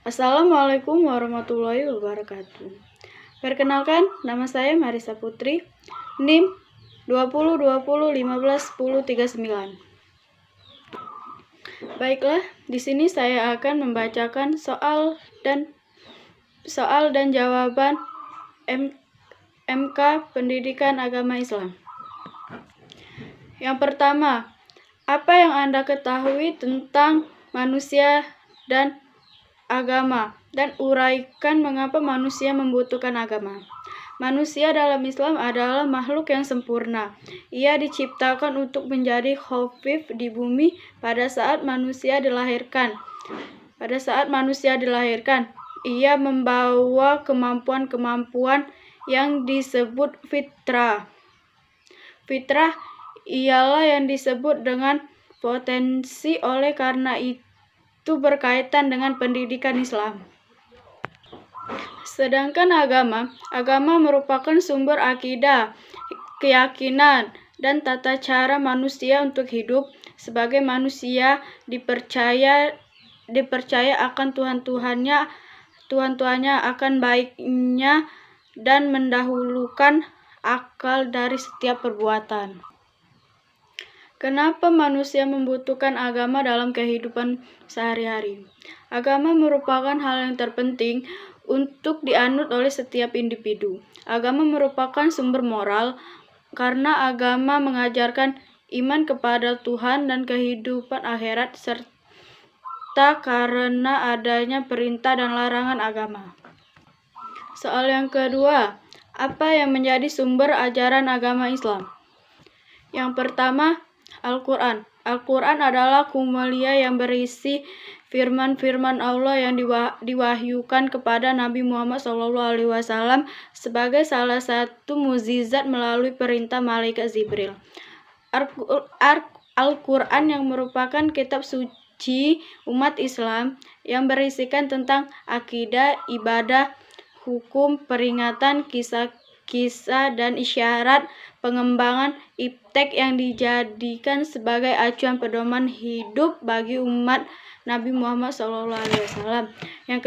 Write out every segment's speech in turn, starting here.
Assalamualaikum warahmatullahi wabarakatuh. Perkenalkan, nama saya Marisa Putri, NIM 2020151039. Baiklah, di sini saya akan membacakan soal dan jawaban MK Pendidikan Agama Islam. Yang pertama, apa yang Anda ketahui tentang manusia dan agama, dan uraikan mengapa manusia membutuhkan agama. Manusia dalam Islam adalah makhluk yang sempurna. Ia diciptakan untuk menjadi khalifah di bumi pada saat manusia dilahirkan. Ia membawa kemampuan-kemampuan yang disebut fitrah. Fitrah ialah yang disebut dengan potensi, oleh karena itu berkaitan dengan pendidikan Islam. Sedangkan agama merupakan sumber akidah, keyakinan, dan tata cara manusia untuk hidup. Sebagai manusia dipercaya akan Tuhan-Tuhannya, akan baiknya, dan mendahulukan akal dari setiap perbuatan. Kenapa manusia membutuhkan agama dalam kehidupan sehari-hari? Agama merupakan hal yang terpenting untuk dianut oleh setiap individu. Agama merupakan sumber moral karena agama mengajarkan iman kepada Tuhan dan kehidupan akhirat, serta karena adanya perintah dan larangan agama. Soal yang kedua, apa yang menjadi sumber ajaran agama Islam? Yang pertama, Al-Quran. Al-Quran adalah kumulia yang berisi firman-firman Allah yang diwahyukan kepada Nabi Muhammad SAW sebagai salah satu mukjizat melalui perintah malaikat Jibril. Al-Quran yang merupakan kitab suci umat Islam yang berisikan tentang akidah, ibadah, hukum, peringatan, kisah dan isyarat, pengembangan iptek yang dijadikan sebagai acuan pedoman hidup bagi umat Nabi Muhammad SAW. Yang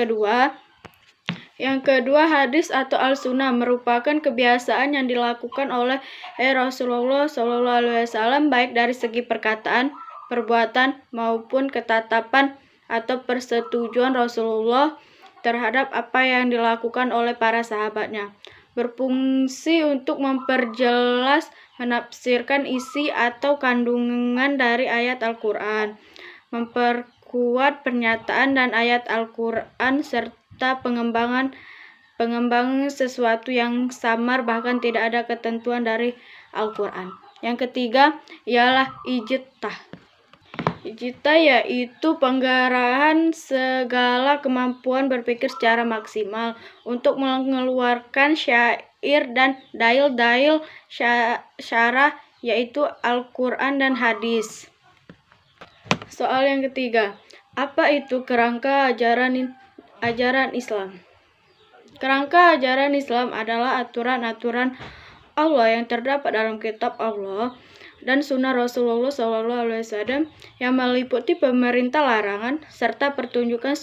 kedua, hadis atau al-sunnah merupakan kebiasaan yang dilakukan oleh Rasulullah SAW, baik dari segi perkataan, perbuatan, maupun ketetapan atau persetujuan Rasulullah terhadap apa yang dilakukan oleh para sahabatnya. Berfungsi untuk memperjelas, menafsirkan isi atau kandungan dari ayat Al-Quran, memperkuat pernyataan dan ayat Al-Quran, serta pengembangan sesuatu yang samar bahkan tidak ada ketentuan dari Al-Quran. Yang ketiga ialah ijtihad. Ijtihad yaitu penggarahan segala kemampuan berpikir secara maksimal untuk mengeluarkan syair dan dalil-dalil syarah, yaitu Al-Quran dan hadis. Soal yang ketiga, apa itu kerangka ajaran Islam? Kerangka ajaran Islam adalah aturan-aturan Allah yang terdapat dalam kitab Allah dan sunnah Rasulullah SAW yang meliputi pemerintah, larangan, serta pertunjukan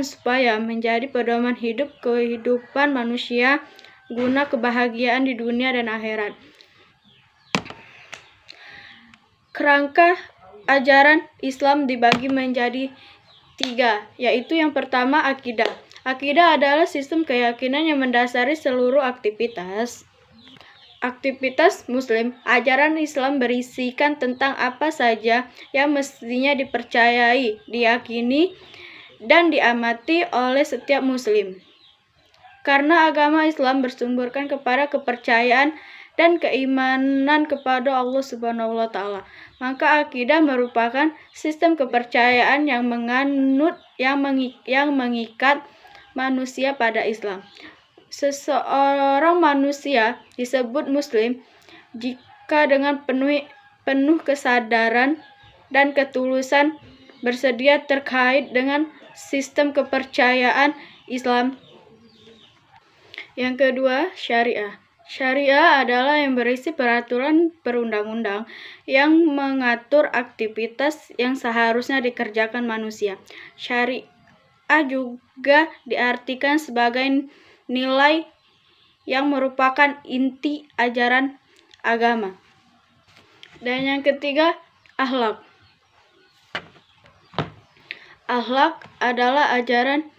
supaya menjadi pedoman hidup kehidupan manusia guna kebahagiaan di dunia dan akhirat. Kerangka ajaran Islam dibagi menjadi 3, yaitu yang pertama akidah. Akidah adalah sistem keyakinan yang mendasari seluruh aktivitas Muslim. Ajaran Islam berisikan tentang apa saja yang mestinya dipercayai, diyakini, dan diamati oleh setiap Muslim. Karena agama Islam bersumberkan kepada kepercayaan dan keimanan kepada Allah SWT, maka akidah merupakan sistem kepercayaan yang mengikat manusia pada Islam. Seseorang manusia disebut Muslim jika dengan penuh kesadaran dan ketulusan bersedia terkait dengan sistem kepercayaan Islam. Yang kedua, syariah. Syariah adalah yang berisi peraturan perundang-undang yang mengatur aktivitas yang seharusnya dikerjakan manusia. syariah juga diartikan sebagai nilai yang merupakan inti ajaran agama. Dan yang ketiga, akhlak. Akhlak adalah ajaran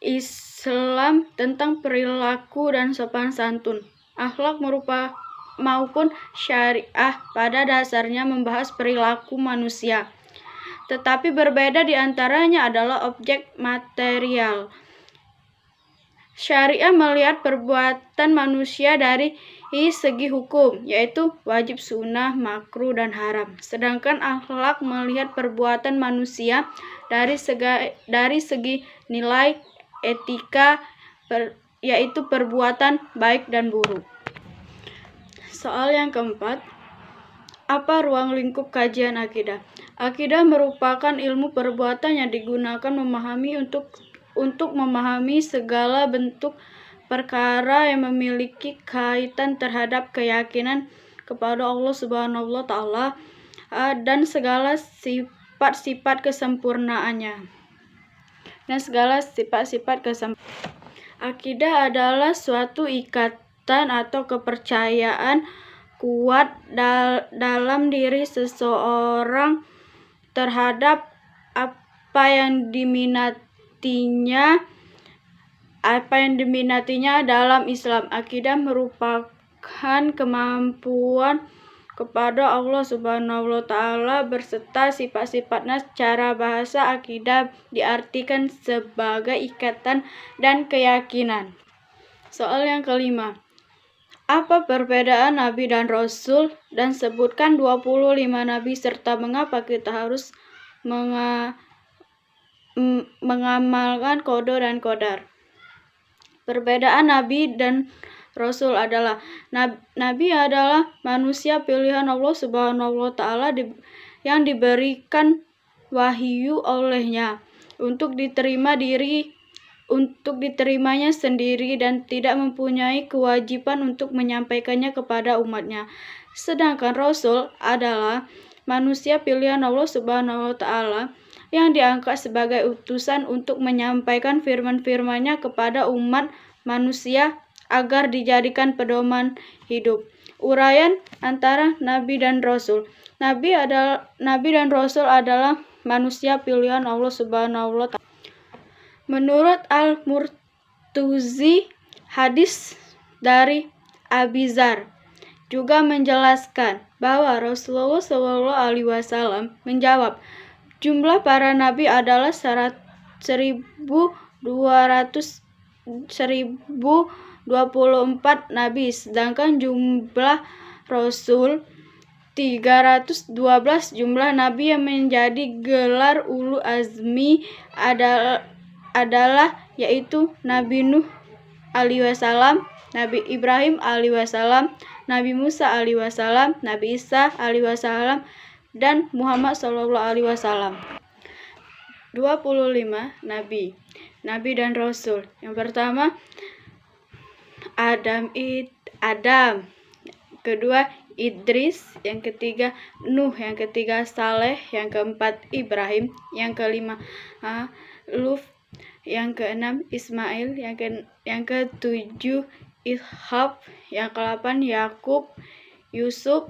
Islam tentang perilaku dan sopan santun. Akhlak maupun syariah pada dasarnya membahas perilaku manusia, tetapi berbeda di antaranya adalah objek material. Syariah melihat perbuatan manusia dari segi hukum, yaitu wajib, sunnah, makruh, dan haram. Sedangkan akhlak melihat perbuatan manusia dari segi nilai etika, yaitu perbuatan baik dan buruk. Soal yang keempat, apa ruang lingkup kajian akidah? Akidah merupakan ilmu perbuatan yang digunakan untuk memahami segala bentuk perkara yang memiliki kaitan terhadap keyakinan kepada Allah Subhanahu wa Ta'ala dan segala sifat-sifat kesempurnaannya. Akidah adalah suatu ikatan atau kepercayaan kuat dalam diri seseorang terhadap apa yang diminatinya dalam Islam. Akidah merupakan kemampuan kepada Allah Subhanahu wa Ta'ala berserta sifat-sifatnya. Secara bahasa, akidah diartikan sebagai ikatan dan keyakinan. Soal yang kelima, apa perbedaan Nabi dan Rasul? Dan sebutkan 25 Nabi serta mengapa kita harus mengamalkan qada dan qadar. Perbedaan Nabi dan Rasul adalah Nabi adalah manusia pilihan Allah Subhanahu wa Ta'ala yang diberikan wahyu olehnya untuk diterimanya sendiri dan tidak mempunyai kewajiban untuk menyampaikannya kepada umatnya. Sedangkan Rasul adalah manusia pilihan Allah Subhanahu wa Ta'ala yang diangkat sebagai utusan untuk menyampaikan firman-firman-Nya kepada umat manusia agar dijadikan pedoman hidup. Uraian antara Nabi dan Rasul. Nabi dan Rasul adalah manusia pilihan Allah Subhanahu wa Ta'ala. Menurut Al-Murtuzi, hadis dari Abi Dzar juga menjelaskan bahwa Rasulullah SAW menjawab, jumlah para nabi adalah 1.024 nabi, sedangkan jumlah Rasul 312. Jumlah nabi yang menjadi gelar ulul azmi adalah yaitu Nabi Nuh alaihissalam, Nabi Ibrahim alaihissalam, Nabi Musa alaihissalam, Nabi Isa alaihissalam, dan Muhammad SAW. 25 Nabi dan Rasul. Yang pertama, Adam. Kedua, Idris. Yang ketiga, Nuh. Yang ketiga, Saleh. Yang keempat, Ibrahim. Yang kelima, Lut. Yang keenam, Ismail. Yang ketujuh, Ishak. Yang ke-8, Yakub, Yusuf,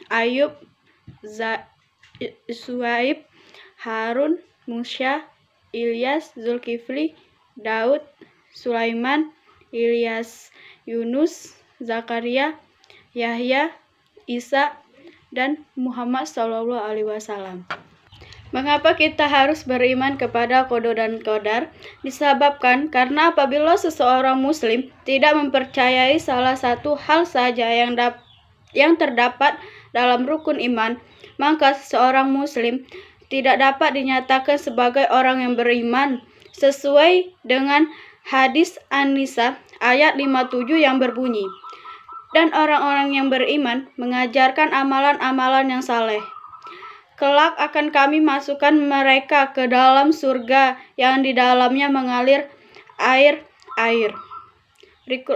Ayub, Suhaib, Harun, Musa, Ilyas, Zulkifli, Daud, Sulaiman, Ilyas, Yunus, Zakaria, Yahya, Isa, dan Muhammad SAW. Mengapa kita harus beriman kepada qada dan qadar? Disebabkan karena apabila seseorang muslim tidak mempercayai salah satu hal saja yang terdapat dalam rukun iman, maka seseorang muslim tidak dapat dinyatakan sebagai orang yang beriman sesuai dengan hadis An-Nisa ayat 57 yang berbunyi, dan orang-orang yang beriman mengajarkan amalan-amalan yang saleh, kelak akan kami masukkan mereka ke dalam surga yang di dalamnya mengalir air. Berikut